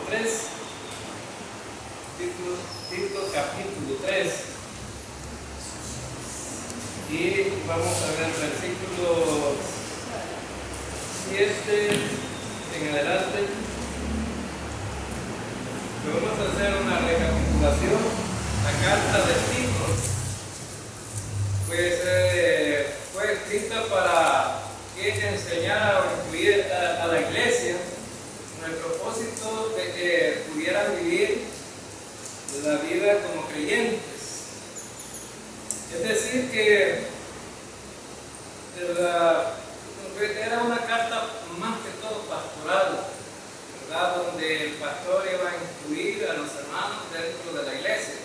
3. Tito capítulo 3. Y vamos a ver versículos 7 en adelante. Vamos a hacer una recapitulación. La carta de Tito fue escrita para que enseñara o incluir a la iglesia con el propósito de que pudieran vivir la vida como creyentes. Es decir, que era una carta más que todo pastoral, ¿verdad? Donde el pastor iba a incluir a los hermanos dentro de la iglesia.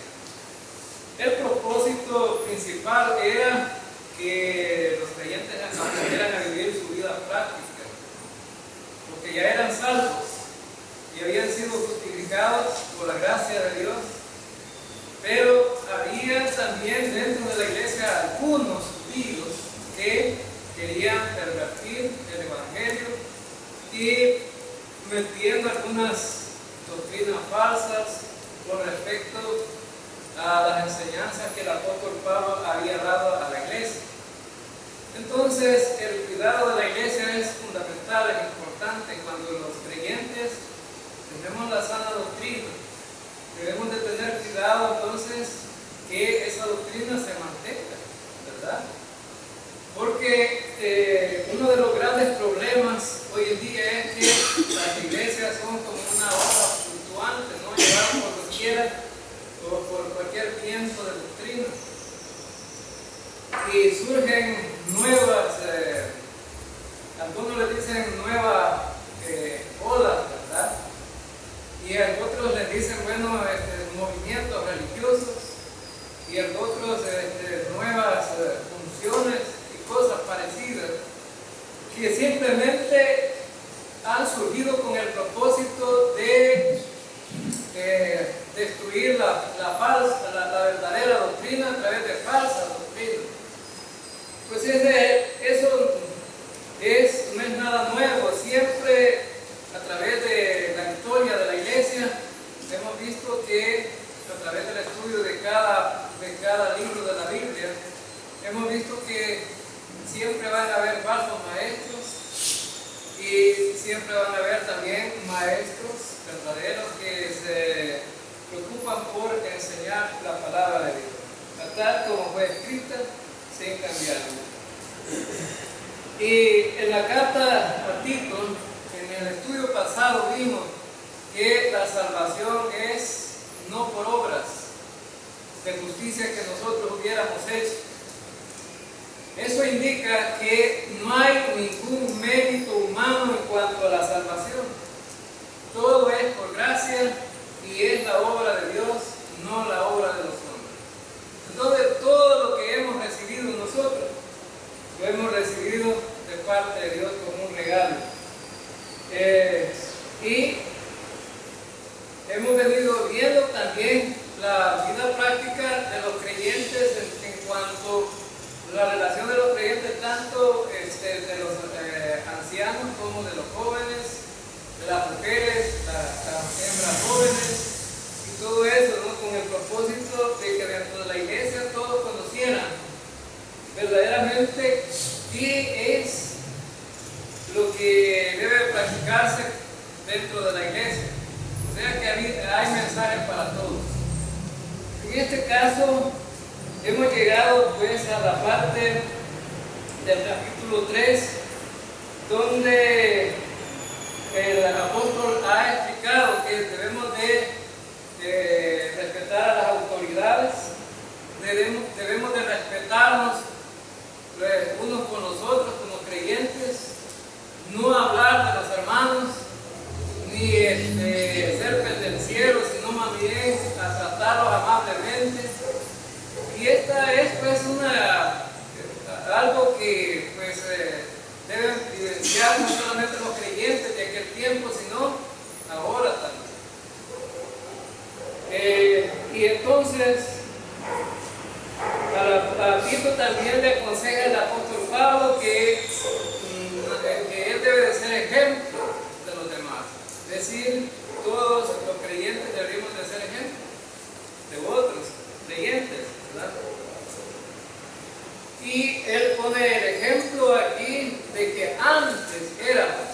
El propósito principal era que los creyentes aprendieran a vivir su vida práctica, porque ya eran salvos y habían sido justificados por la gracia de Dios, pero había también dentro de la iglesia algunos judíos que querían pervertir el evangelio y metiendo algunas doctrinas falsas con respecto a las enseñanzas que el apóstol Pablo había dado a la iglesia. Entonces, el cuidado de la iglesia es fundamental, es importante. Cuando los creyentes tenemos la sana doctrina, debemos de tener cuidado entonces que esa doctrina se mantenga, ¿verdad? Porque uno de los grandes problemas hoy en día es que las iglesias son como una obra fluctuante, ¿no? Llevadas por doquiera o por cualquier viento de doctrina. Y surgen nuevas, algunos le dicen nuevas olas, ¿verdad? Y a otros les dicen, bueno, movimientos religiosos, y a otros nuevas funciones y cosas parecidas, que simplemente han surgido con el propósito de destruir la verdadera doctrina a través de falsas doctrinas. Pues eso no es nada nuevo. Siempre a través de la historia de la iglesia hemos visto que a través del estudio de cada libro de la Biblia hemos visto que siempre van a haber falsos maestros y siempre van a haber también maestros verdaderos que se preocupan por enseñar la palabra de Dios, tal como fue escrita, sin cambiarla. Y en la carta a Tito, en el estudio pasado vimos que la salvación es no por obras de justicia que nosotros hubiéramos hecho. Eso indica que no hay ningún mérito humano en cuanto a la salvación. Todo es por gracia y es la obra de Dios, no la obra de los hombres. Entonces, todo lo que hemos recibido nosotros, lo hemos recibido de parte de Dios como un regalo. Y hemos venido viendo también la vida práctica de los creyentes en cuanto a la relación de los creyentes, tanto de los ancianos como de los jóvenes, de las mujeres, las hembras jóvenes y todo eso, ¿no? Con el propósito de que dentro de la iglesia todos conocieran verdaderamente qué es lo que debe practicarse dentro de la iglesia. O sea que hay mensajes para todos. En este caso hemos llegado pues a la parte del capítulo 3 donde el apóstol ha explicado que debemos de respetar a las autoridades, debemos de respetarnos unos con los otros como creyentes, no hablar de los hermanos, ni ser pendencieros, sino más bien a tratarlos amablemente. Y esta es pues algo que pues deben evidenciar no solamente los creyentes de aquel tiempo, sino ahora también. Y entonces a Tito también le aconseja el apóstol Pablo que él debe de ser ejemplo de los demás. Es decir, todos creyentes deberíamos de ser ejemplo de otros creyentes, ¿verdad? Y él pone el ejemplo aquí de que antes éramos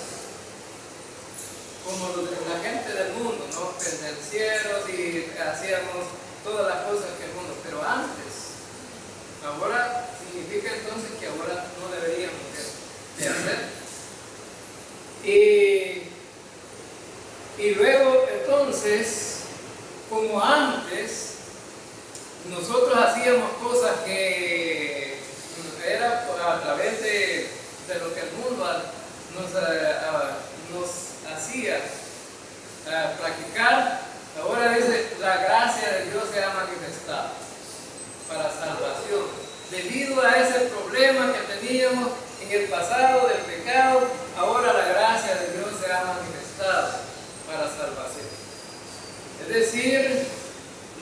como la gente del mundo, ¿no? Pendencieros y hacíamos todas las cosas que el mundo, pero antes, ahora significa entonces que ahora no deberíamos de hacer. Y luego entonces, como antes, nosotros hacíamos cosas que era a través de lo que el mundo nos hacía practicar. Ahora dice, la gracia de Dios se ha manifestado para salvación. Debido a ese problema que teníamos en el pasado del pecado, ahora la gracia de Dios se ha manifestado para salvación. Es decir,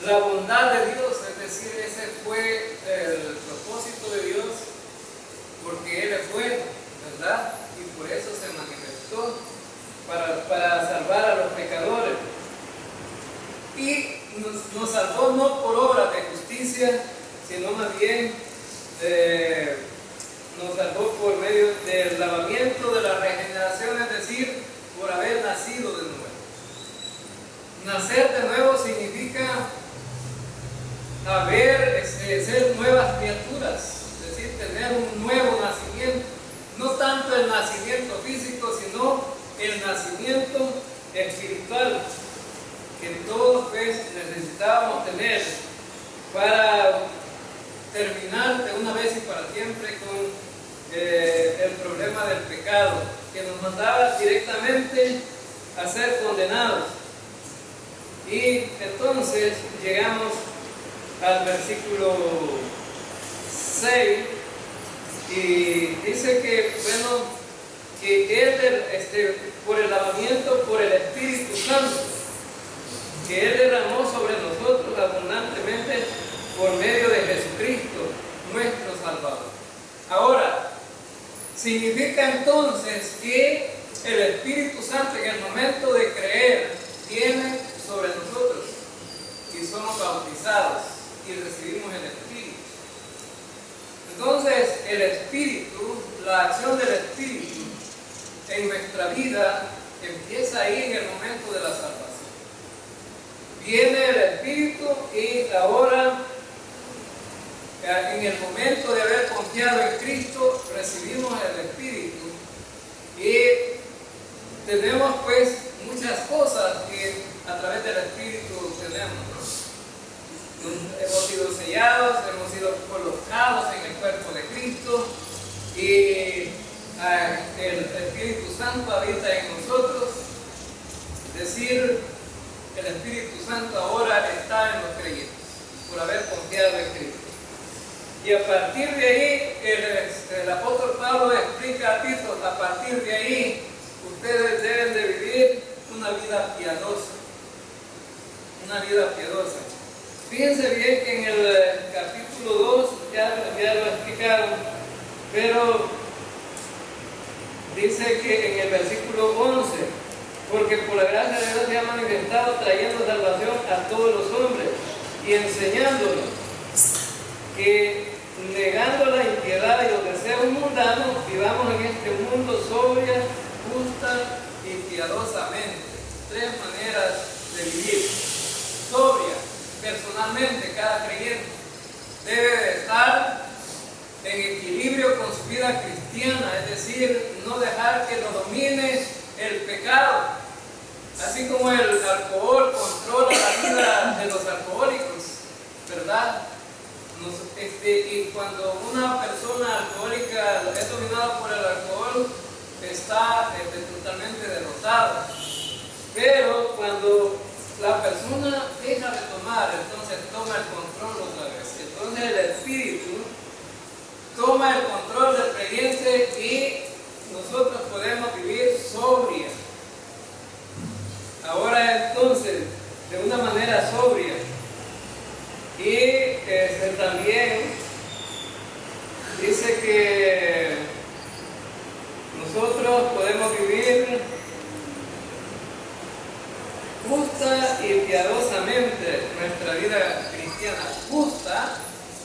la bondad de Dios, es decir, ese fue el propósito de Dios, porque Él es bueno, ¿verdad? Y por eso se manifestó para salvar a los pecadores. Y nos salvó no por obras de justicia, sino más bien nos salvó por medio del lavamiento de la regeneración, es decir, por haber nacido de nuevo. Nacer de nuevo significa ser nuevas criaturas, es decir, tener un nuevo nacimiento. No tanto el nacimiento físico, sino el nacimiento espiritual que todos pues necesitábamos tener para terminar de una vez y para siempre con el problema del pecado, que nos mandaba directamente a ser condenados. Y entonces llegamos al versículo 6 y dice que, bueno, que Él, por el lavamiento, por el Espíritu Santo, que Él derramó sobre nosotros abundantemente por medio de Jesucristo, nuestro Salvador. Ahora, significa entonces que el Espíritu Santo en el momento de creer viene sobre nosotros y somos bautizados y recibimos el Espíritu. Entonces, el Espíritu, la acción del Espíritu en nuestra vida empieza ahí en el momento de la salvación. Viene el Espíritu y ahora, en el momento de haber confiado en Cristo, recibimos el Espíritu y tenemos pues muchas cosas que a través del Espíritu tenemos, ¿no? Hemos sido sellados, hemos sido colocados en el cuerpo de Cristo y el Espíritu Santo habita en nosotros, es decir, el Espíritu Santo ahora está en los creyentes por haber confiado en Cristo. Y a partir de ahí, el apóstol Pablo explica a Tito, a partir de ahí, ustedes deben de vivir una vida piadosa. Una vida piadosa. Fíjense bien que en el capítulo 2, ya lo explicaron, pero dice que en el versículo 11, porque por la gracia de Dios se ha manifestado trayendo salvación a todos los hombres y enseñándonos que negando la impiedad y los deseos mundanos, vivamos en este mundo sobria, justa y piadosamente. Tres maneras de vivir. Sobria, personalmente, cada creyente debe de estar en equilibrio con su vida cristiana, es decir, no dejar que lo domine el pecado, así como el alcohol controla la vida de los alcohólicos, ¿verdad? Y cuando una persona alcohólica es dominada por el alcohol, está totalmente derrotada. Pero cuando la persona deja de tomar, entonces toma el control otra vez. Entonces el Espíritu toma el control del creyente y nosotros podemos vivir sobria. Ahora entonces, de una manera sobria. Y también dice que nosotros podemos vivir justa y piadosamente nuestra vida cristiana. Justa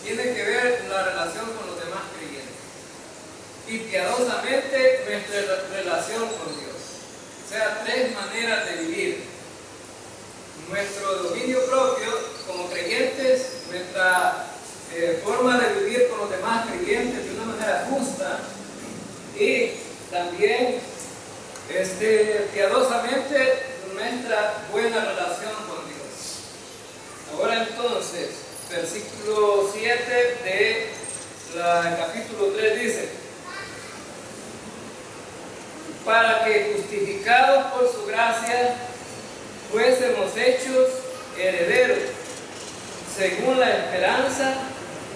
tiene que ver la relación con los demás creyentes. Y piadosamente nuestra relación con Dios. O sea, tres maneras de vivir. Nuestro dominio propio como creyentes, nuestra forma de vivir con los demás creyentes de una manera justa y también piadosamente nuestra buena relación con Dios. Ahora entonces, versículo 7 de capítulo 3 dice: para que justificados por su gracia fuésemos hechos herederos según la esperanza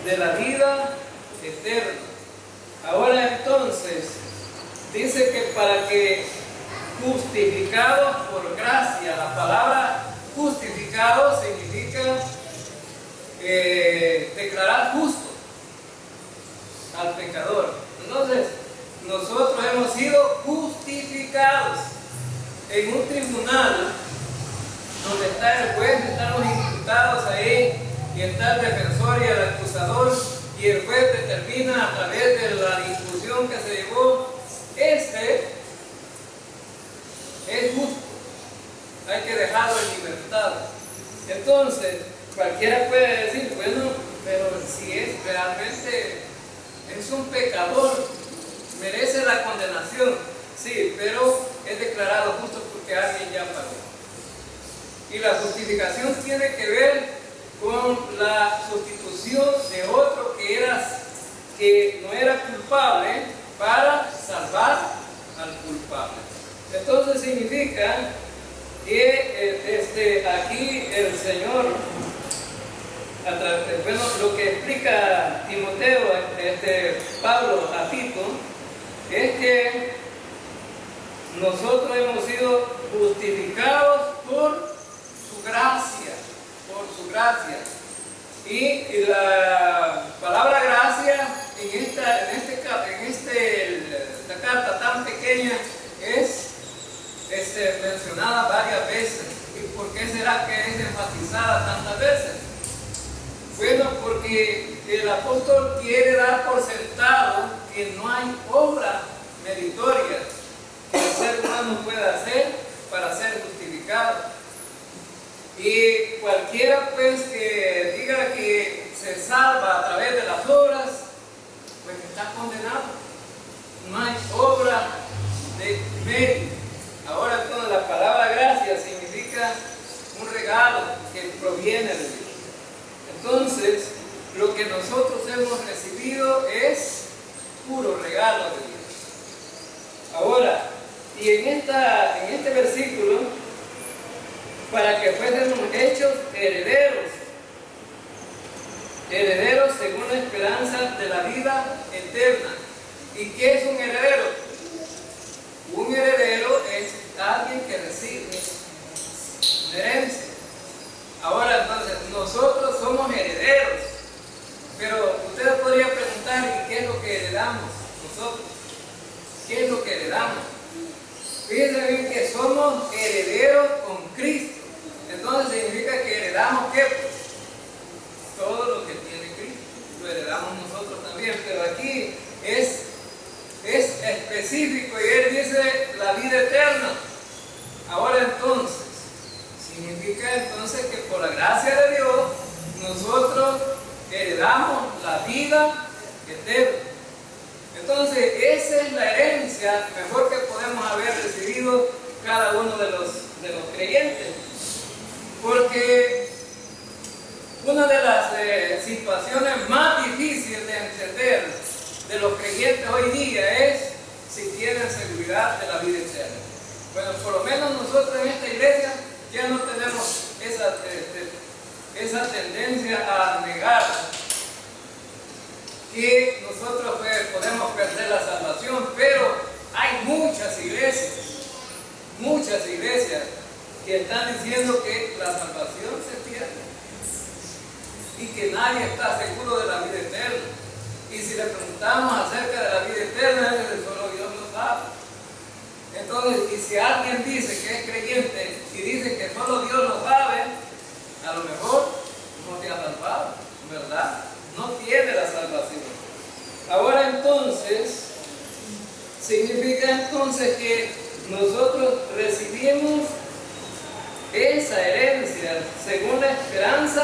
de la vida eterna. Ahora entonces dice que para que justificados por gracia, la palabra justificado significa declarar justo al pecador. Entonces nosotros hemos sido justificados en un tribunal donde está el juez, están los imputados ahí, y está el defensor y el acusador, y el juez determina a través de la discusión que se llevó, es justo, hay que dejarlo en libertad. Entonces, cualquiera puede decir, bueno, pero si es realmente, es un pecador, merece la condenación, sí, pero es declarado justo porque alguien ya pagó. Y la justificación tiene que ver con la sustitución de otro que no era culpable para salvar al culpable. Entonces significa que aquí el Señor, bueno, lo que explica Timoteo, Pablo a Tito, es que nosotros hemos sido justificados por su gracia, y la palabra gracia en esta carta tan pequeña es mencionada varias veces. ¿Y por qué será que es enfatizada tantas veces? Bueno, porque el apóstol quiere dar por sentado que no hay obra meritoria que el ser humano pueda hacer para ser justificado. Y cualquiera pues que diga que se salva a través de las obras, pues está condenado. No hay obra de mérito. Ahora entonces la palabra gracia significa un regalo que proviene de Dios. Entonces, lo que nosotros hemos recibido es puro regalo de Dios. Ahora, y en este versículo, para que fuésemos hechos herederos según la esperanza de la vida eterna. ¿Y qué es un heredero? Un heredero es alguien que recibe una herencia. Ahora entonces, nosotros somos herederos, pero usted podría preguntar, ¿y qué es lo que heredamos nosotros? ¿Qué es lo que heredamos? Fíjense bien que somos herederos con Cristo. Entonces significa que heredamos ¿qué? Todo lo que tiene Cristo. Lo heredamos nosotros también, pero aquí es específico y él dice la vida eterna. Ahora entonces, significa entonces que por la gracia de Dios nosotros heredamos la vida eterna. Entonces esa es la herencia mejor que podemos haber recibido cada uno de los creyentes, porque una de las situaciones más difíciles de entender de los creyentes hoy día es si tienen seguridad de la vida eterna. Bueno, por lo menos nosotros en esta iglesia ya no tenemos esa tendencia a negar que nosotros podemos perder la salvación, pero hay muchas iglesias que están diciendo que la salvación se pierde y que nadie está seguro de la vida eterna. Y si le preguntamos acerca de la vida eterna, solo Dios lo sabe. Entonces, y si alguien dice que es creyente y dice que solo iglesia según la esperanza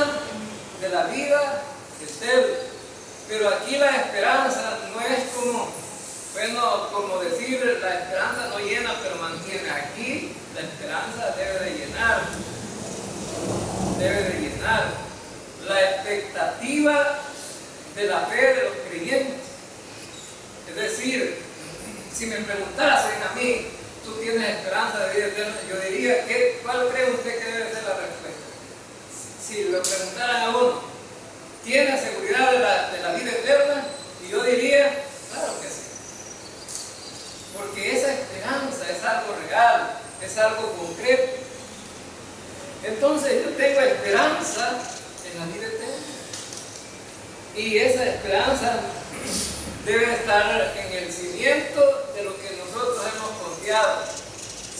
de la vida eterna. Pero aquí la esperanza no es como, bueno, como decir la esperanza no llena pero mantiene. Aquí la esperanza debe de llenar. Debe de llenar la expectativa de la fe de los creyentes. Es decir, si me preguntasen a mí, ¿tú tienes esperanza de vida eterna? Yo diría, ¿cuál cree usted que debe ser la respuesta? Si lo preguntaran a uno, ¿tiene seguridad de la vida eterna? Y yo diría, claro que sí. Porque esa esperanza es algo real, es algo concreto. Entonces yo tengo esperanza en la vida eterna. Y esa esperanza debe estar en el cimiento de lo que nosotros hemos confiado.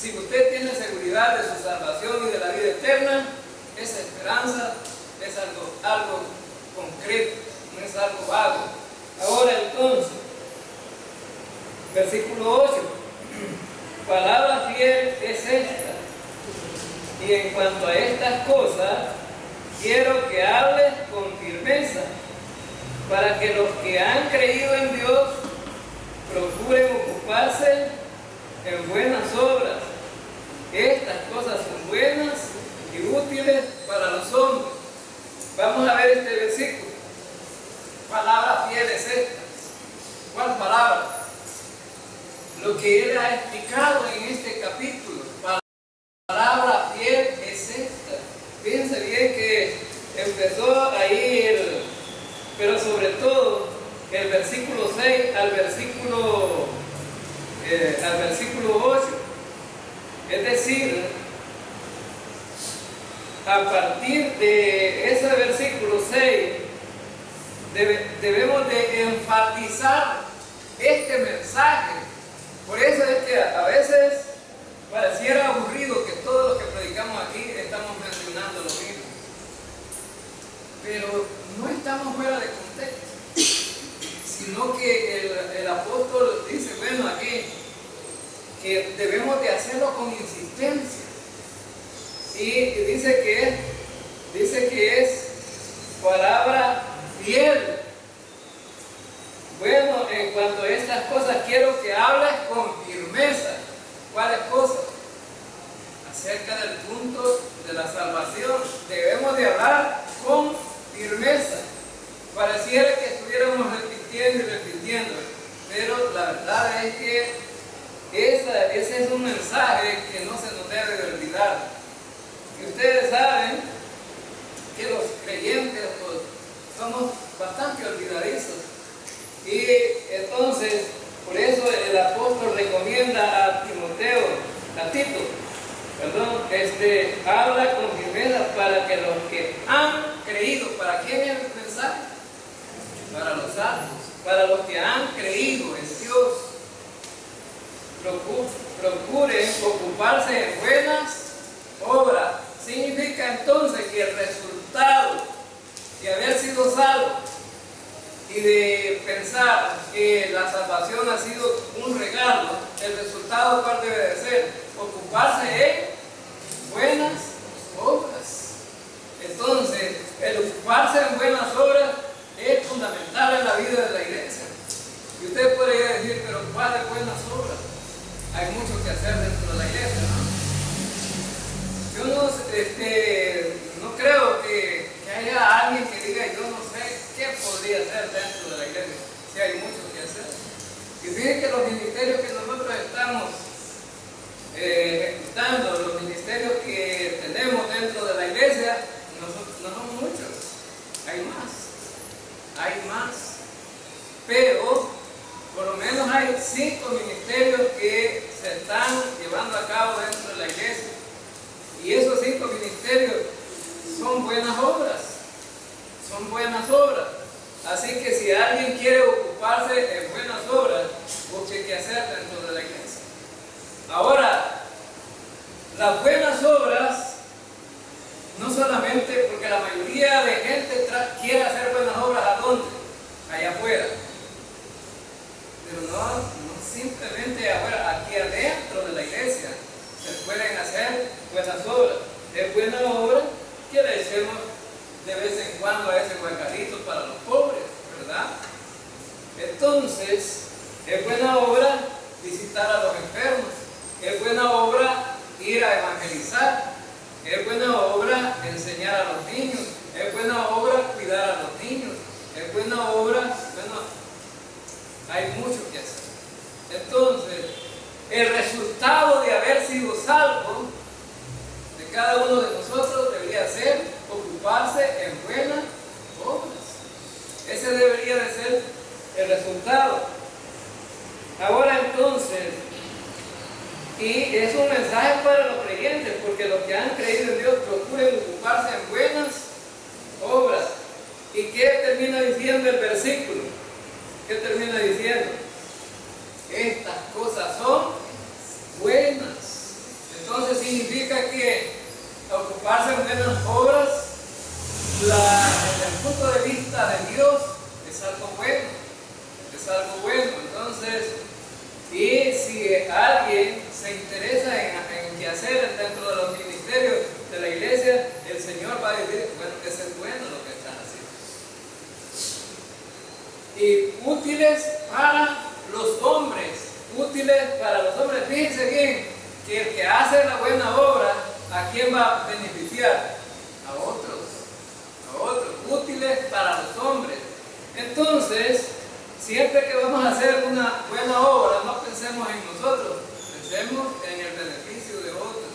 Si usted tiene seguridad de su salvación y de la vida eterna, esa esperanza es algo concreto, no es algo vago. Ahora entonces, versículo 8, palabra fiel es esta, y en cuanto a estas cosas, quiero que hables con firmeza, para que los que han creído en Dios procuren ocuparse en buenas obras. Estas cosas son buenas y útiles para los hombres. Vamos a ver este versículo. Palabra fiel es esta. ¿Cuál palabra? Lo que él ha explicado en este capítulo. Palabra fiel es esta. Fíjense bien que empezó ahí pero sobre todo el versículo 6 al versículo 8. Es decir, a partir de ese versículo 6 debemos de enfatizar este mensaje. Por eso es que a veces pareciera aburrido que todos los que predicamos aquí estamos mencionando lo mismo. Pero no estamos fuera de contexto, sino que el apóstol dice, bueno, aquí, que debemos de hacerlo con insistencia. Y dice que es palabra fiel. Bueno, en cuanto a estas cosas, quiero que hables con firmeza. ¿Cuáles cosas? Acerca del punto de la salvación. Debemos de hablar con firmeza. Pareciera que estuviéramos repitiendo y repitiendo, pero la verdad es que ese es un mensaje que no se nos debe de olvidar. Y ustedes saben que los creyentes pues, somos bastante olvidadizos. Y entonces, por eso el apóstol recomienda a Tito, habla con firmeza para que los que han creído, ¿para quién es el mensaje? Para los salvos, para los que han creído en Dios, procuren ocuparse en buenas obras. Significa entonces que el resultado de haber sido salvo y de pensar que la salvación ha sido un regalo, el resultado ¿cuál debe de ser? Ocuparse en buenas obras. Entonces, el ocuparse en buenas obras es fundamental en la vida de la iglesia. Y usted podría decir, pero ¿cuáles buenas obras? Hay mucho que hacer dentro de la iglesia, ¿no? Yo no creo que haya alguien que diga, yo no sé qué podría hacer dentro de la iglesia. Sí, hay mucho que hacer. Y fíjense que los ministerios que nosotros estamos ejecutando, los ministerios que tenemos dentro de la iglesia, no son muchos. Hay más. Pero por lo menos hay 5 ministerios que se están llevando a cabo dentro de la iglesia. Y esos 5 ministerios son buenas obras. Así que si alguien quiere ocuparse en buenas obras, busque qué hacer dentro de la iglesia. Ahora, las buenas obras, no solamente porque la mayoría de gente quiere hacer buenas obras, ¿a dónde? Allá afuera. Pero no simplemente afuera, aquí adentro de la iglesia se pueden hacer buenas obras. Es buena obra Es buena obra enseñar a los niños, es buena obra cuidar a los niños, es buena obra, bueno, hay mucho que hacer. Entonces, el resultado de haber sido salvo de cada uno de nosotros debería ser ocuparse en buenas obras. Ese debería de ser el resultado. Ahora entonces, y es un mensaje para los creyentes, porque los que han creído en Dios procuren ocuparse en buenas obras. ¿Y qué termina diciendo el versículo? ¿Qué termina diciendo? Estas cosas son buenas. Entonces significa que ocuparse en buenas obras, desde el punto de vista de Dios, es algo bueno. Es algo bueno. Entonces, y si alguien se interesa en qué hacer dentro de los ministerios de la iglesia, el Señor va a decir, bueno, que es bueno lo que están haciendo. Y útiles para los hombres, útiles para los hombres. Fíjense bien, que el que hace la buena obra, ¿a quién va a beneficiar? A otros, útiles para los hombres. Entonces, siempre que vamos a hacer una buena obra, no pensemos en nosotros, pensemos en el beneficio de otros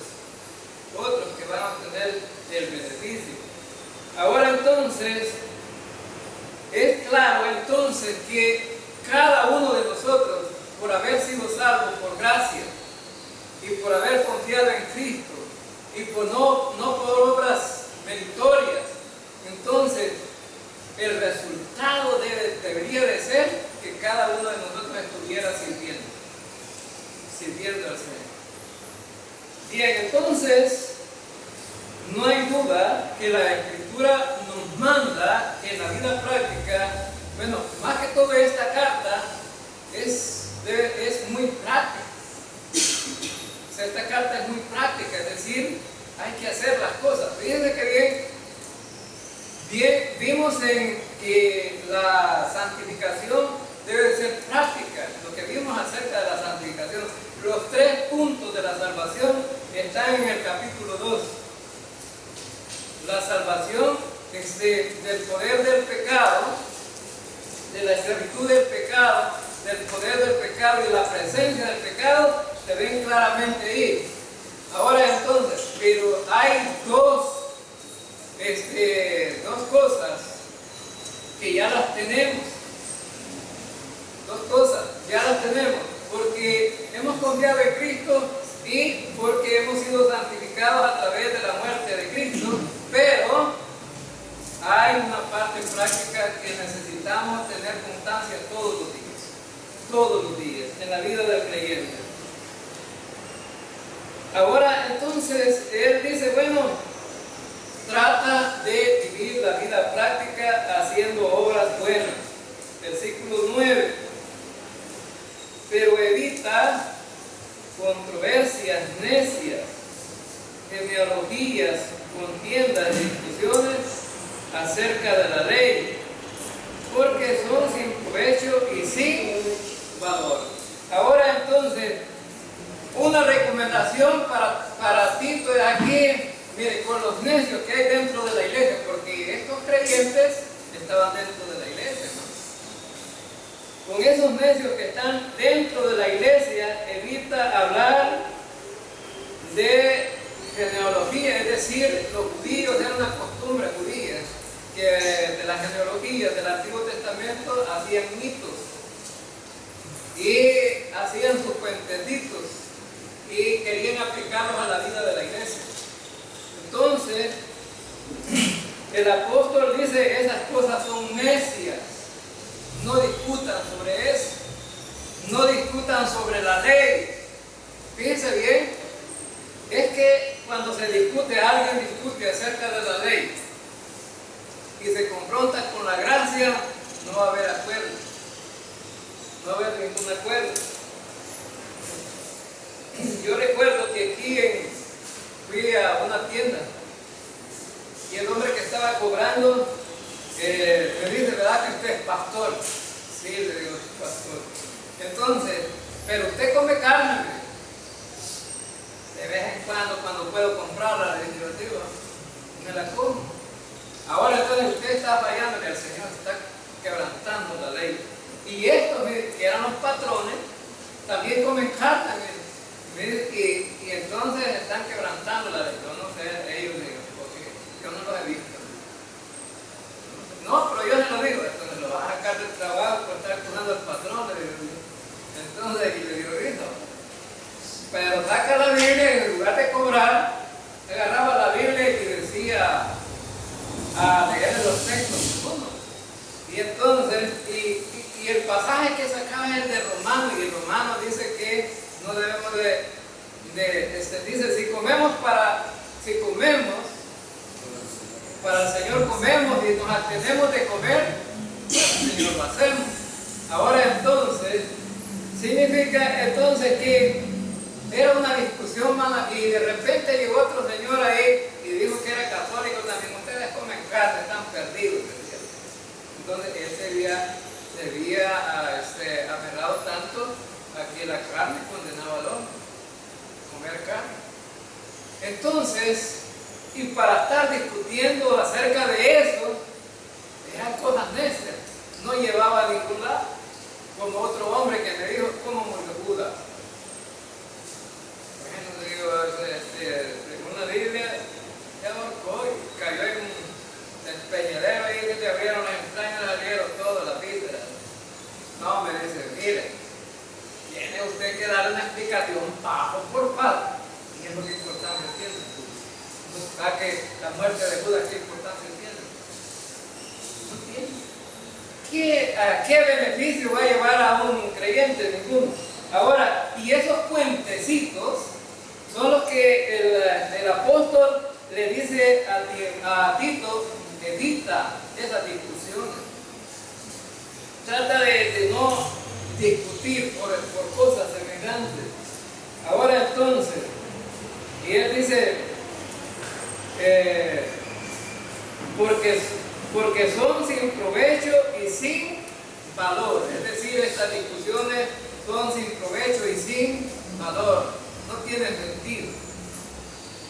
que van a obtener el beneficio. Ahora entonces, es claro entonces que cada uno de nosotros, por haber sido salvos por gracia y por haber confiado en Cristo y por no por obras meritorias, entonces el resultado debería de ser que cada uno de nosotros estuviera sirviendo al Señor. Bien, entonces no hay duda que la Escritura nos manda en la vida práctica, bueno, más que todo esta carta es muy práctica. O sea, esta carta es muy práctica, es decir, hay que hacer las cosas. Fíjense que bien vimos en que la santificación debe ser práctica. Lo que vimos acerca de la santificación, los 3 puntos de la salvación están en el capítulo 2. La salvación del poder del pecado, de la esclavitud del pecado, del poder del pecado y la presencia del pecado, se ven claramente ahí. Ahora entonces, pero hay dos cosas que ya las tenemos. Dos cosas, ya las tenemos, porque hemos confiado en Cristo y porque hemos sido santificados a través de la muerte de Cristo, pero hay una parte práctica que necesitamos tener constancia todos los días, en la vida del creyente. Ahora entonces, él dice, bueno, trata de vivir la vida práctica haciendo obras buenas. Versículo 9. Pero evita controversias necias, genealogías, contiendas y discusiones acerca de la ley, porque son sin provecho y sin valor. Ahora entonces, una recomendación para Tito de aquí, mire, con los necios que hay dentro de la iglesia, porque estos creyentes estaban dentro de la iglesia, ¿no? Con esos necios que están dentro de la iglesia, evita hablar de genealogía, es decir, los judíos eran una costumbre judía, que de la genealogía del Antiguo Testamento hacían mitos y hacían sus cuentecitos y querían aplicarlos a la vida de la iglesia. Entonces, el apóstol dice, esas cosas son necias, no discutan sobre eso, no discutan sobre la ley. Fíjense bien, es que cuando se discute, alguien discute acerca de la ley y se confronta con la gracia, no va a haber acuerdo, no va a haber ningún acuerdo. Yo recuerdo que aquí fui a una tienda y el hombre que estaba cobrando me dice, ¿verdad que usted es pastor? Sí, le digo, pastor. Entonces, pero usted come carne. de vez en cuando puedo comprarla, le digo, me la como. Ahora entonces usted está fallando, que el Señor está quebrantando la ley. Y estos que eran los patrones, también comen carne, y entonces están quebrantando la ley. Yo no sé, ellos digo, porque yo no los he visto. No, pero yo se lo digo, entonces lo vas a sacar del trabajo por estar acusando al patrón, le digo. Entonces, y le digo, hijo, pero saca la Biblia y en lugar de cobrar, agarraba la Biblia y decía a leer los textos. Y entonces, y el pasaje que sacaba es el de Romano, y el Romano dice que no debemos dice, si comemos para el Señor comemos y nos abstenemos de comer, para el Señor lo hacemos. Ahora entonces, significa entonces que era una discusión, y de repente llegó otro señor ahí y dijo que era católico también. Ustedes comen carne, están perdidos. Entonces él se había aferrado tanto a que la carne condenaba al hombre, comer carne. Entonces, y para estar discutiendo acerca de eso, eran cosas necias, no llevaba a ningún lado, como otro hombre que me dijo, ¿cómo murió Judas? Bueno, digo, según la Biblia, se ahorcó y cayó en un despeñadero ahí que te abrieron las entrañas, salieron todas las vísceras. No, me dice, mire, tiene usted que dar una explicación paso por paso. Y es lo que importante tiene. ¿A que la muerte de Judas qué importancia tiene? No tiene. ¿Qué beneficio va a llevar a un creyente? Ninguno. Ahora, y esos puentecitos son los que el apóstol le dice a Tito, evita esas discusiones. Trata de no discutir por cosas semejantes. Ahora entonces, y él dice, porque son sin provecho y sin valor. Es decir, estas discusiones son sin provecho y sin valor. No tienen sentido.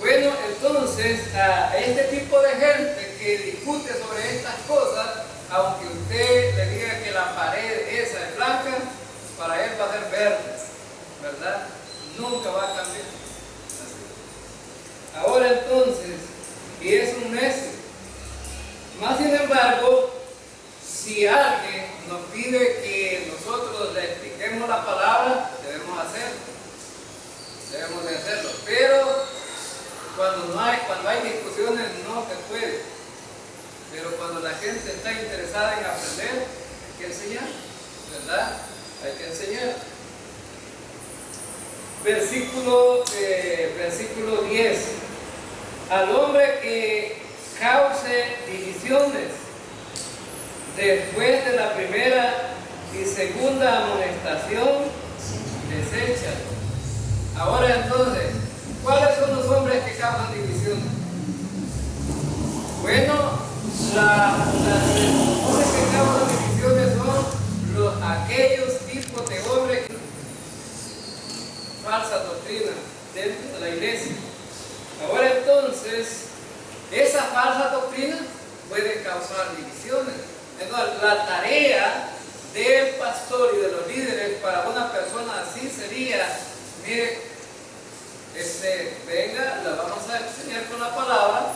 Bueno, entonces, a este tipo de gente que discute sobre estas cosas, aunque usted le diga que la pared esa es blanca, para él va a ser verde, ¿verdad? Nunca va a cambiar. Ahora entonces, y es un necio. Más sin embargo, si alguien nos pide que nosotros le expliquemos la palabra, debemos hacerlo. Debemos de hacerlo. Pero cuando hay discusiones no se puede. Pero cuando la gente está interesada en aprender, hay que enseñar, ¿verdad? Hay que enseñar. Versículo 10. Al hombre que cause divisiones después de la primera y segunda amonestación, desecha. Ahora entonces, ¿cuáles son los hombres que causan divisiones? Bueno, los hombres que causan divisiones son aquellos tipos de hombres que falsa doctrina dentro de la iglesia. Ahora entonces, esa falsa doctrina puede causar divisiones. Entonces, la tarea del pastor y de los líderes para una persona así sería, mire, venga, la vamos a enseñar con la palabra,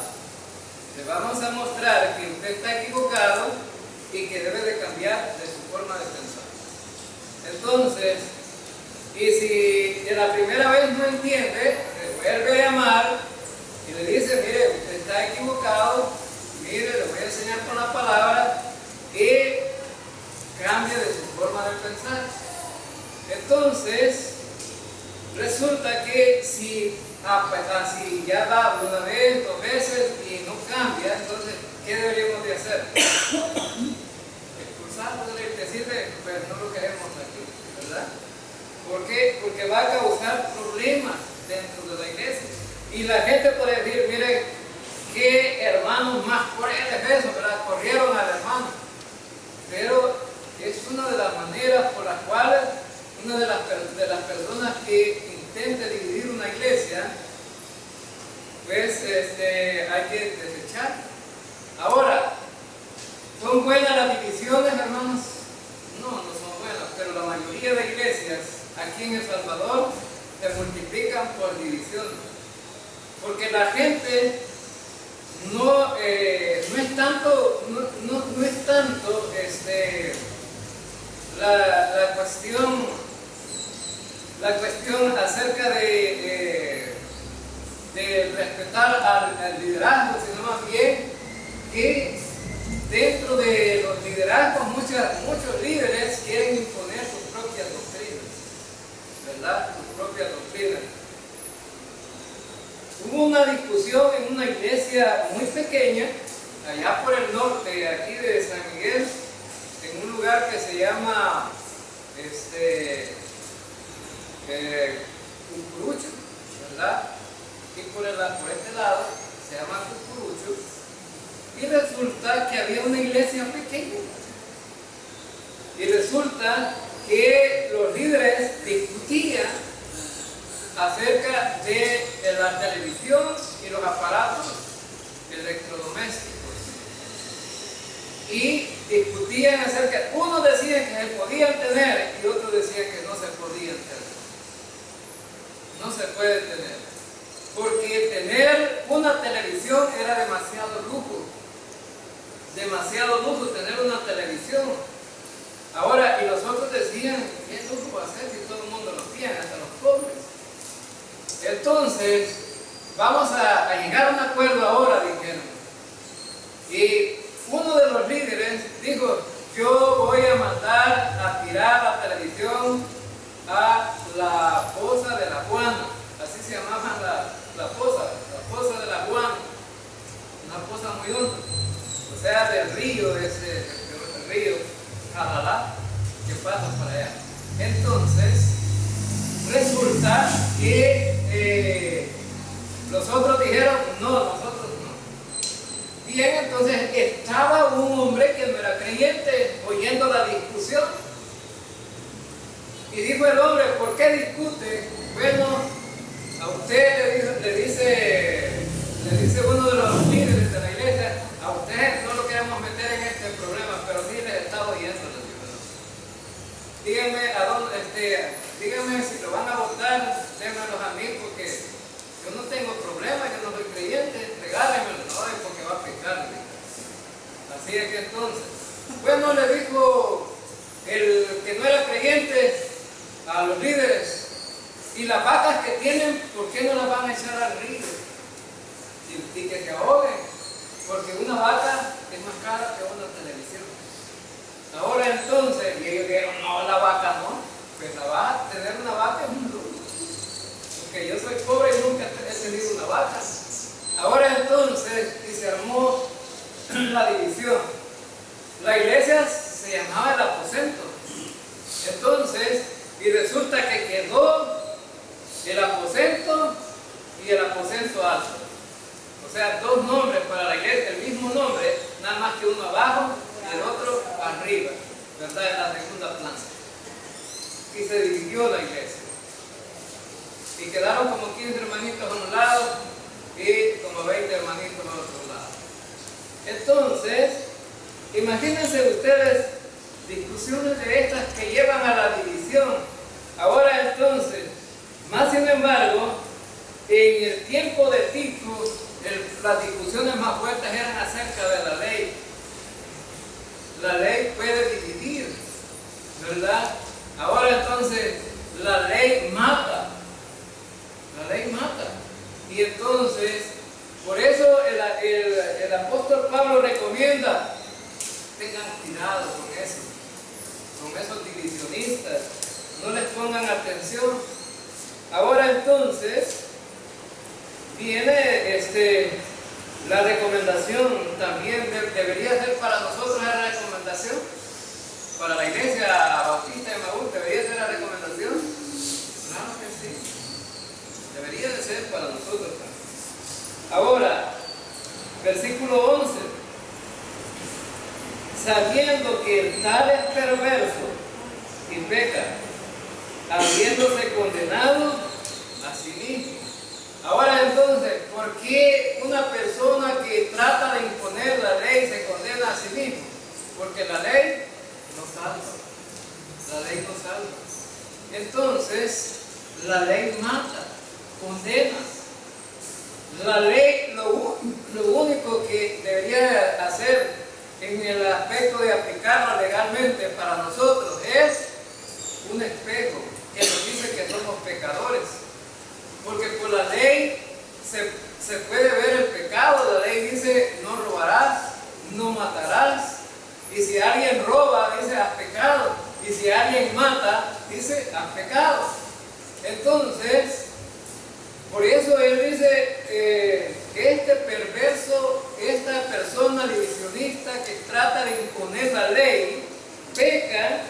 le vamos a mostrar que usted está equivocado y que debe de cambiar de su forma de pensar. Entonces, y si de la primera vez no entiende, le vuelve a llamar y le dice, mire, usted está equivocado, mire, le voy a enseñar con la palabra y cambie de su forma de pensar. Entonces, resulta que si ya va una vez, 2 veces y no cambia, entonces, ¿qué deberíamos de hacer? Expulsarlo, decirle, pues no lo queremos aquí, ¿verdad? ¿Por qué? Porque va a causar problemas dentro de la iglesia. Y la gente puede decir, miren, qué hermanos más crueles esos, ¿verdad? Corrieron al hermano. Pero es una de las maneras por las cuales una de las personas que intenta dividir una iglesia hay que desechar. Ahora, ¿son buenas las divisiones, hermanos? No, no son buenas, pero la mayoría de iglesias aquí en El Salvador se multiplican por divisiones. Porque la gente no es tanto la cuestión acerca de respetar al liderazgo, sino más bien que dentro de los liderazgos muchos líderes quieren imponer sus propias doctrinas, ¿verdad? Sus propias doctrinas. Hubo una discusión en una iglesia muy pequeña, allá por el norte, aquí de San Miguel, en un lugar que se llama Cucurucho, ¿verdad? Y por este lado se llama Cucurucho. Y resulta que había una iglesia pequeña. Y resulta que los líderes discutían acerca de la televisión y los aparatos electrodomésticos. Y discutían acerca, unos decían que se podían tener y otros decían que no se podían tener. No se puede tener. Porque tener una televisión era demasiado lujo. Demasiado lujo tener una televisión. Ahora, y los otros decían, ¿qué lujo va a ser si todo el mundo lo tiene, hasta los pobres? Entonces, vamos a llegar a un acuerdo ahora, dijeron. Y uno de los líderes dijo, yo voy a mandar a tirar la televisión a la poza de la Juana. Así se llamaba la poza de la Juana. Una poza muy honda. O sea, del río, del río Jalala, que pasa para allá. Entonces, resulta que los otros dijeron, no, nosotros no. Bien, entonces estaba un hombre que no era creyente oyendo la discusión. Y dijo el hombre, ¿por qué discute? Bueno, a usted le dice uno de los líderes de la iglesia, a usted no lo queremos meter en este problema, pero sí les está oyendo. Díganme díganme si lo van a votar, démelos a mí, porque yo no tengo problema, yo no soy creyente, regálenmelo, no, porque va a pecar. Así es que entonces, bueno, le dijo el que no era creyente a los líderes, y las vacas que tienen, ¿por qué no las van a echar al río? Y que se ahoguen, porque una vaca es más cara que una televisión. Ahora entonces, y ellos dijeron, no, la vaca no, pues tener una vaca es un lujo, porque yo soy pobre y nunca he tenido una vaca. Ahora entonces, y se armó la división. La iglesia se llamaba el aposento. Entonces, y resulta que quedó el aposento y el aposento alto. O sea, dos nombres para la iglesia, el mismo nombre, nada más que uno abajo y el otro arriba, ¿verdad? En la segunda planta. Y se dividió la iglesia. Y quedaron como 15 hermanitos a un lado y como 20 hermanitos a otro lado. Entonces, imagínense ustedes discusiones de estas que llevan a la división. Ahora entonces, más sin embargo, en el tiempo de Tito, las discusiones más fuertes eran acerca de la ley. La ley puede dividir, ¿verdad? Ahora entonces, la ley mata. La ley mata. Y entonces, por eso el apóstol Pablo recomienda, tengan cuidado con esos divisionistas, no les pongan atención. Ahora entonces, viene la recomendación, también debería ser para nosotros la recomendación, para la iglesia bautista de Maús, debería ser la recomendación. Claro que sí, debería de ser para nosotros. Ahora, versículo 11, sabiendo que el tal es perverso y peca, habiéndose condenado a sí mismo. Ahora entonces, ¿por qué una persona que trata de imponer la ley se condena a sí mismo? Porque la ley no salva. La ley no salva. Entonces, la ley mata, condena. La ley, lo único que debería hacer en el aspecto de aplicarla legalmente para nosotros es un espejo que nos dice que somos pecadores. Porque por la ley se puede ver el pecado. La ley dice: no robarás, no matarás. Y si alguien roba, dice: has pecado. Y si alguien mata, dice: has pecado. Entonces, por eso él dice que este perverso, esta persona divisionista que trata de imponer la ley, peca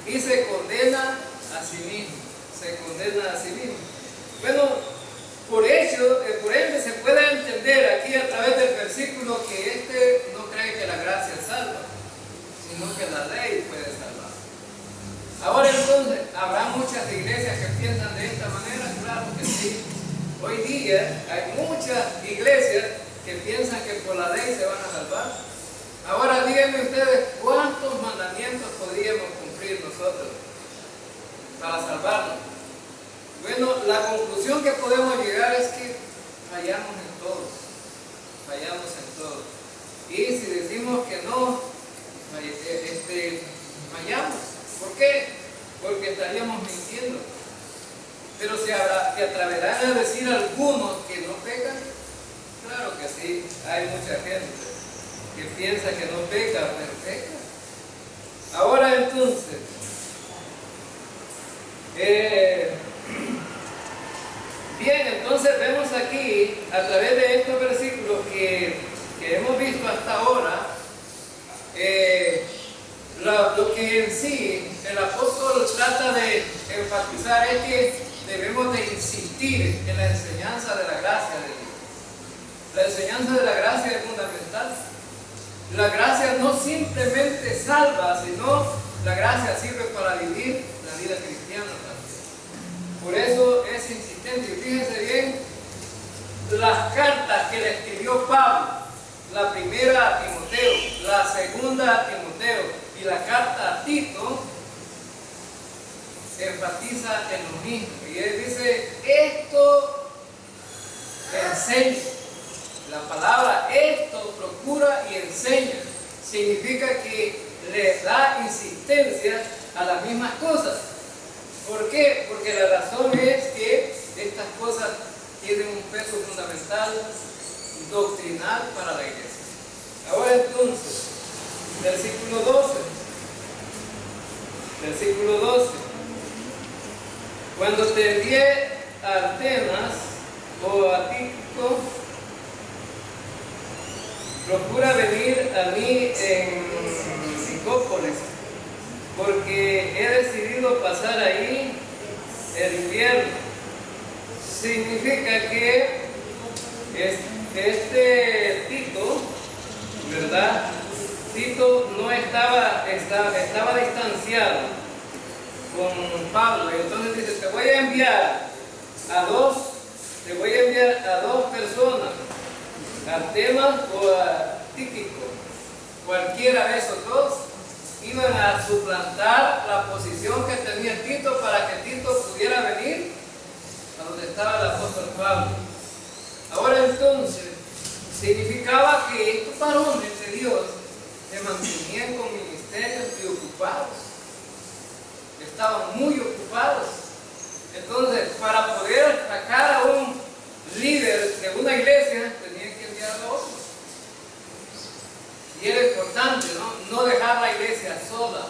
y se condena a sí mismo. Se condena a sí mismo. Bueno, por ende se puede entender aquí a través del versículo que no cree que la gracia salva, sino que la ley puede salvar. Ahora entonces, ¿habrá muchas iglesias que piensan de esta manera? Claro que sí. Hoy día hay muchas iglesias que piensan que por la ley se van a salvar. Ahora díganme ustedes, ¿cuántos mandamientos podríamos cumplir nosotros para salvarnos? Bueno, la conclusión que podemos llegar es que fallamos en todo. Fallamos en todo. Y si decimos que no, fallamos. ¿Por qué? Porque estaríamos mintiendo. Pero se atreverán a decir algunos que no pecan. Claro que sí, hay mucha gente que piensa que no peca, pero peca. Ahora entonces, bien, entonces vemos aquí, a través de estos versículos que hemos visto hasta ahora, lo que en sí el apóstol trata de enfatizar es que debemos de insistir en la enseñanza de la gracia de Dios. La enseñanza de la gracia es fundamental. La gracia no simplemente salva, sino la gracia sirve para vivir la vida cristiana también. Por eso es insistente. Y fíjense bien, las cartas que le escribió Pablo, la primera a Timoteo, la segunda a Timoteo y la carta a Tito, se enfatiza en lo mismo. Y él dice: esto enseña. La palabra esto procura y enseña. Significa que le da insistencia a las mismas cosas. ¿Por qué? Porque la razón es que estas cosas tienen un peso fundamental doctrinal para la iglesia. Ahora entonces, versículo 12. Versículo 12. Cuando te envié a Atenas o a Tíquico, procura venir a mí en Nicópolis, porque he decidido pasar ahí el invierno. Significa que este Tito, ¿verdad? Tito no estaba distanciado con Pablo, y entonces dice: te voy a enviar a dos personas, a Artemas o a Tíquico. Cualquiera de esos dos iban a suplantar la posición que tenía Tito para que Tito pudiera venir a donde estaba el apóstol Pablo. Ahora entonces, significaba que estos varones de Dios se mantenían con ministerios preocupados. Estaban muy ocupados. Entonces, para poder sacar a un líder de una iglesia, tenían que enviar a otro. Y era importante, no dejar la iglesia sola.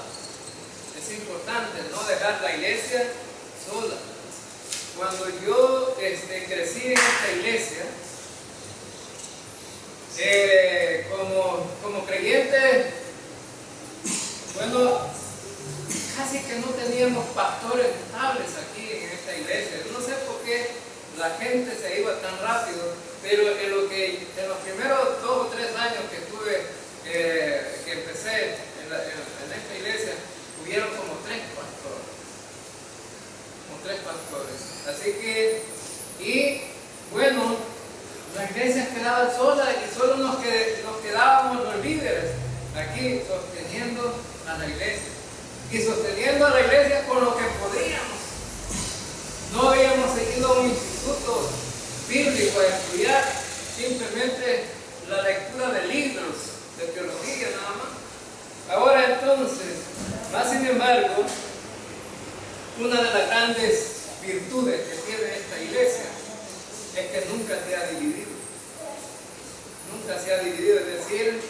Es importante no dejar la iglesia sola. Cuando yo crecí en esta iglesia, como creyente, bueno, casi que no teníamos pastores estables aquí en esta iglesia. Yo no sé por qué la gente se iba tan rápido, pero en los primeros 2 o 3 años que empecé en esta iglesia, hubieron como 3 pastores. Así que, y bueno, aquí sosteniendo a la iglesia. Y sosteniendo a la iglesia con lo que podíamos. No habíamos seguido un instituto bíblico a estudiar simplemente la lectura de libros de teología nada más. Ahora entonces, más sin embargo, una de las grandes virtudes que tiene esta iglesia es que nunca se ha dividido. Nunca se ha dividido, es decir,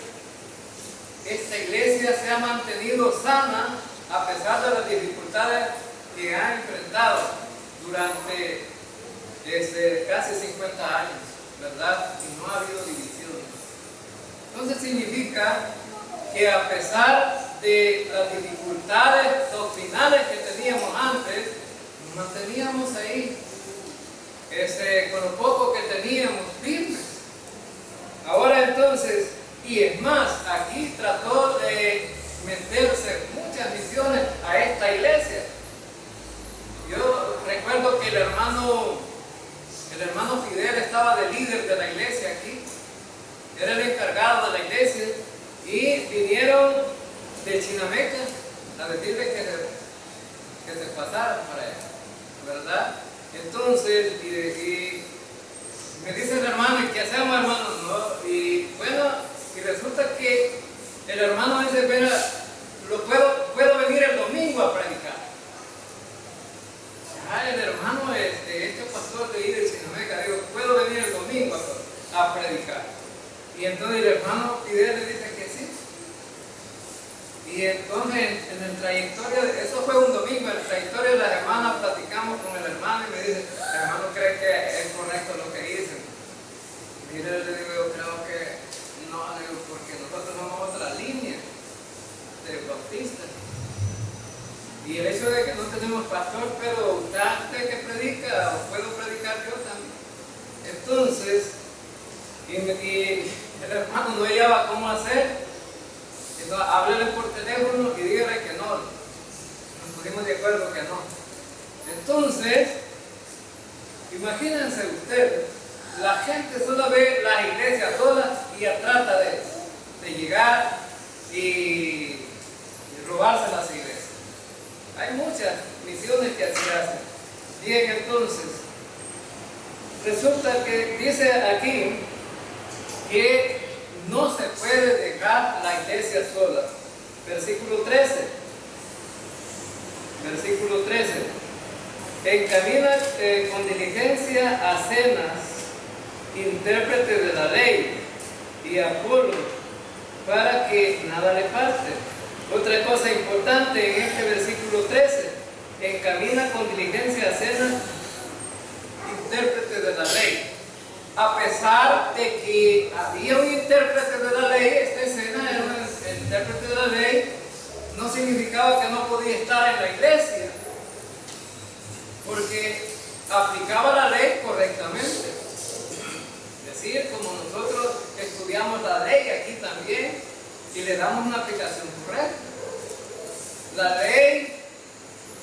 esta iglesia se ha mantenido sana a pesar de las dificultades que ha enfrentado durante casi 50 años, ¿verdad? Y no ha habido divisiones. Entonces significa que a pesar de las dificultades doctrinales que teníamos antes, nos manteníamos ahí, con lo poco que teníamos, firmes. Ahora entonces, y es más, aquí trató de meterse muchas misiones a esta iglesia. Yo recuerdo que el hermano Fidel estaba de líder de la iglesia aquí, era el encargado de la iglesia, y vinieron de Chinameca a decirle que se pasaran para allá, ¿verdad? Entonces, y me dice el hermano, ¿y qué hacemos, hermano? ¿No? Y bueno, y resulta que el hermano dice, mira, puedo venir el domingo a predicar. El hermano, este pastor de ir de Chinameca, digo, puedo venir el domingo a predicar. Y entonces el hermano Fidel le dice que sí. Y entonces en el trayectoria, eso fue un domingo, en el trayectoria de la semana platicamos con el hermano y me dice, el hermano cree que es correcto lo que dicen. Y le digo, yo creo que no, digo, porque nosotros somos otra línea de bautistas. Y el hecho de que no tenemos pastor, pero usted que predica, o puedo predicar yo también. Entonces, y el hermano no hallaba cómo hacer. Entonces, háblele por teléfono y dígale que no. Nos pusimos de acuerdo que no. Entonces, imagínense ustedes, la gente solo ve las iglesias solas y ya trata de llegar y robarse las iglesias. Hay muchas misiones que así hacen. Bien, entonces, resulta que dice aquí que no se puede dejar la iglesia sola. Versículo 13. Versículo 13. Encamina con diligencia a Zenas, intérprete de la ley, y a Apolo, para que nada le falte. Otra cosa importante en este versículo 13, encamina con diligencia a Zenas, intérprete de la ley. A pesar de que había un intérprete de la ley, Zenas era un intérprete de la ley, no significaba que no podía estar en la iglesia, porque aplicaba la ley correctamente. Es decir, como nosotros estudiamos la ley aquí también, y le damos una aplicación correcta. La ley,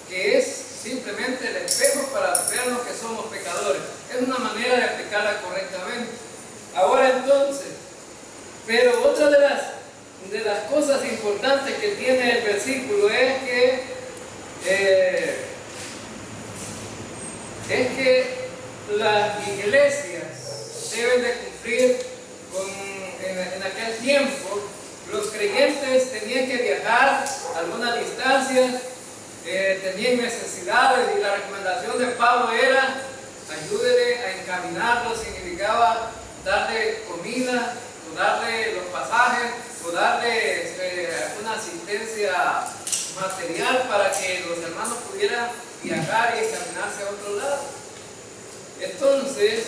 que es simplemente el espejo para vernos que somos pecadores, es una manera de aplicarla correctamente. Ahora entonces, pero otra de las cosas importantes que tiene el versículo es que las iglesias deben de cumplir en aquel tiempo. Los creyentes tenían que viajar a alguna distancia, tenían necesidades, y la recomendación de Pablo era ayúdele a encaminarlos. Significaba darle comida, o darle los pasajes, o darle una asistencia material para que los hermanos pudieran viajar y encaminarse a otro lado. Entonces,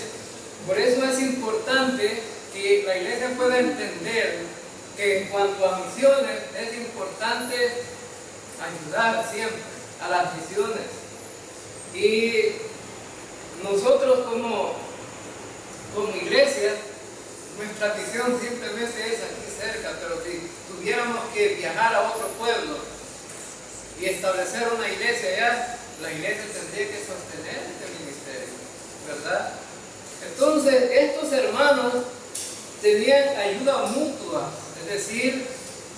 por eso es importante que la iglesia pueda entender que en cuanto a misiones es importante ayudar siempre a las misiones. Y nosotros como iglesia, nuestra misión simplemente es aquí cerca, pero si tuviéramos que viajar a otro pueblo y establecer una iglesia allá, la iglesia tendría que sostener este ministerio, ¿verdad? Entonces estos hermanos tenían ayuda mutua. Es decir,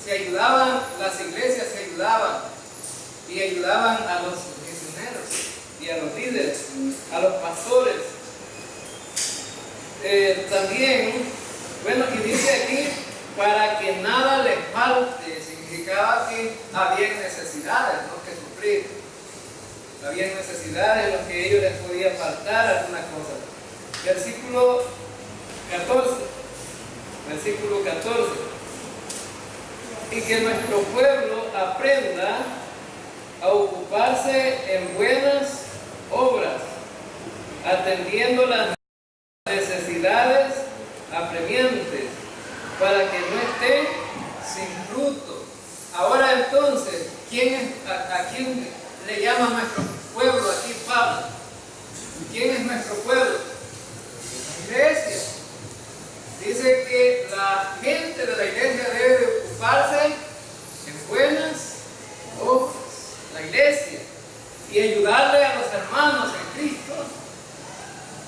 se ayudaban, las iglesias se ayudaban y ayudaban a los misioneros y a los líderes, a los pastores. También, bueno, y dice aquí, para que nada les falte, significaba que había necesidades, ¿no?, que sufrir. Había necesidades en las que ellos les podía faltar alguna cosa. Versículo 14. Versículo 14. Y que nuestro pueblo aprenda a ocuparse en buenas obras, atendiendo las necesidades apremiantes, para que no esté sin fruto. Ahora entonces, ¿a quién le llama nuestro pueblo aquí Pablo? ¿Quién es nuestro pueblo? La iglesia. Dice que la gente de la iglesia debe ocuparse en buenas obras, la iglesia, y ayudarle a los hermanos en Cristo.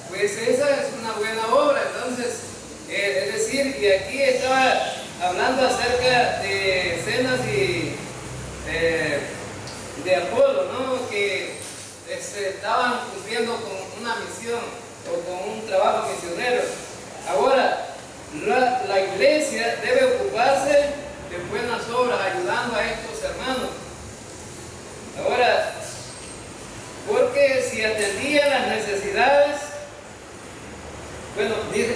Pues esa es una buena obra. Entonces, es decir, y aquí estaba hablando acerca de Zenas y de Apolo, ¿no?, que estaban cumpliendo con una misión o con un trabajo misionero. Ahora, la iglesia debe ocuparse de buenas obras, ayudando a estos hermanos. Ahora, porque si atendía las necesidades, bueno, dice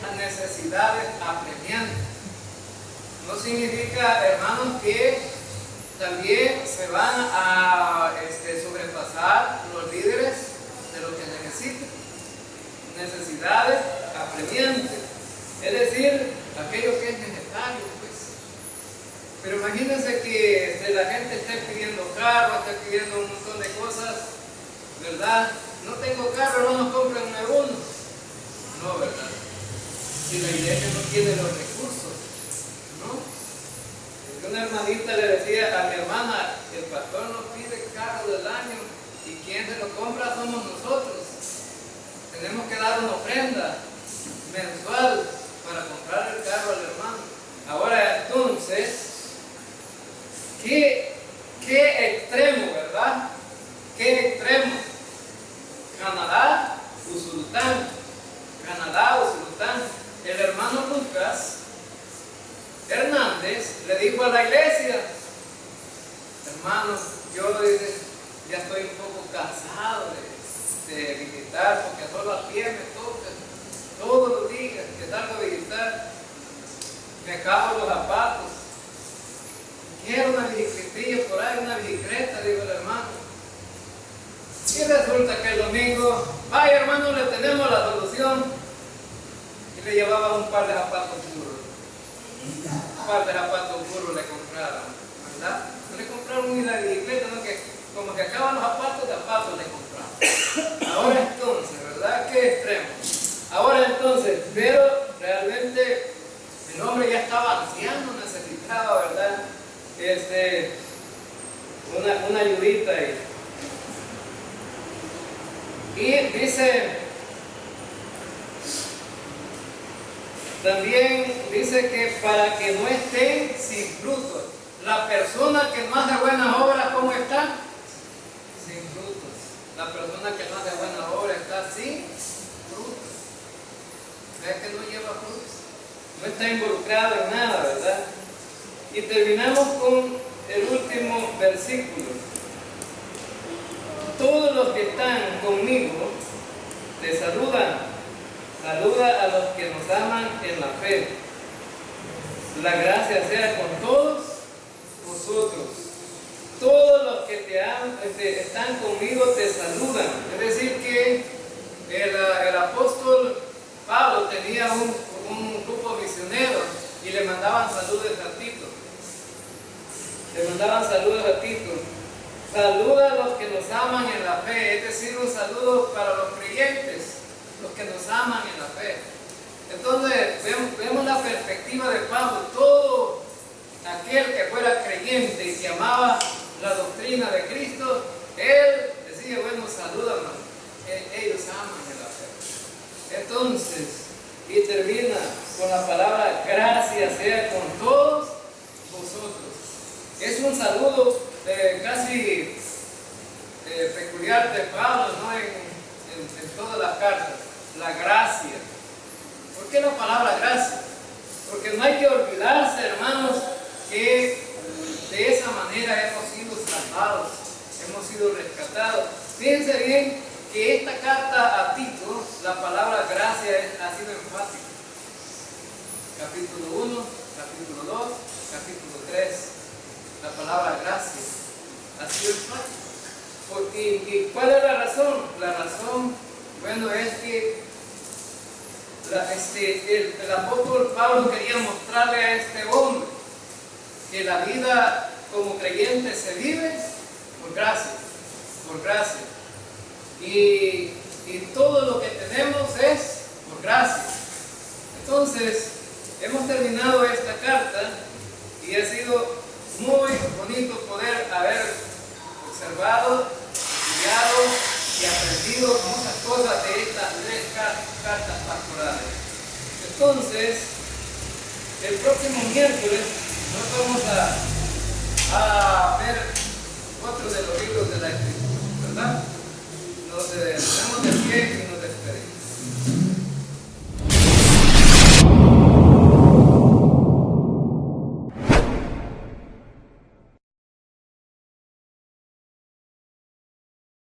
las necesidades apremiantes. No significa, hermanos, que también se van a sobrepasar los líderes de lo que necesitan. Necesidades apremiantes, es decir, aquello que es necesario, pues. Pero imagínense que la gente esté pidiendo carro, esté pidiendo un montón de cosas, ¿verdad? No tengo carro, hermanos, cómprenme uno. No, ¿verdad? Si la iglesia no tiene los recursos, ¿no? Una hermanita le decía a mi hermana, el pastor nos pide carro del año y quien se lo compra somos nosotros. Tenemos que dar una ofrenda mensual para comprar el carro al hermano. Ahora entonces, ¿qué extremo, verdad? ¿Qué extremo? Canadá, Usulután. Canadá, Usulután. El hermano Lucas Hernández le dijo a la iglesia: hermanos, yo ya estoy un poco cansado de visitar, porque solo a pie me toca todos los días que salgo a visitar, me acabo los zapatos, quiero una bicicletilla por ahí, una bicicleta, dijo el hermano. Y resulta que el domingo, vaya hermano, le tenemos la solución, y le llevaba un par de zapatos puros. Un par de zapatos puros le compraron, ¿verdad? No le compraron ni la bicicleta, no, que como que acaban los zapatos le compraron. Ahora entonces, ¿verdad? Qué extremo. Ahora entonces, pero realmente el hombre ya estaba anciano, necesitaba, ¿verdad? Una ayudita ahí. Y dice, también dice que para que no estén sin frutos. La persona que no hace buenas obras, ¿cómo está? Sin frutos. La persona que no hace buenas obras está sin frutos. ¿Ves que no lleva frutos? No está involucrado en nada, ¿verdad? Y terminamos con el último versículo. Todos los que están conmigo te saludan. Saluda a los que nos aman en la fe. La gracia sea con todos vosotros. Todos los que te aman, están conmigo te saludan. Es decir que el apóstol Pablo tenía un grupo misionero y le mandaban saludos a Tito. Le mandaban saludos a Tito. Saluda a los que nos aman en la fe. Es decir, un saludo para los creyentes, los que nos aman en la fe. Entonces vemos la perspectiva de Pablo. Todo aquel que fuera creyente y que amaba la doctrina de Cristo, él decía, bueno, salúdame, ellos aman en la fe. Entonces, y termina con la palabra gracia sea con todos vosotros. Es un saludo casi peculiar de Pablo, ¿no? En todas las cartas. La gracia. ¿Por qué la palabra gracia? Porque no hay que olvidarse, hermanos, que de esa manera hemos sido salvados, hemos sido rescatados. Fíjense bien que esta carta a Tito, la palabra gracia ha sido enfática. Capítulo 1, capítulo 2, capítulo 3, la palabra gracia ha sido enfática. ¿Y cuál es la razón? La razón, bueno, es que el apóstol Pablo quería mostrarle a este hombre que la vida como creyente se vive por gracia, por gracia. Y todo lo que tenemos es por gracia. Entonces, hemos terminado esta carta y ha sido muy bonito poder haber observado, estudiado y aprendido muchas cosas de estas 3 cartas pastorales. Entonces, el próximo miércoles nos vamos a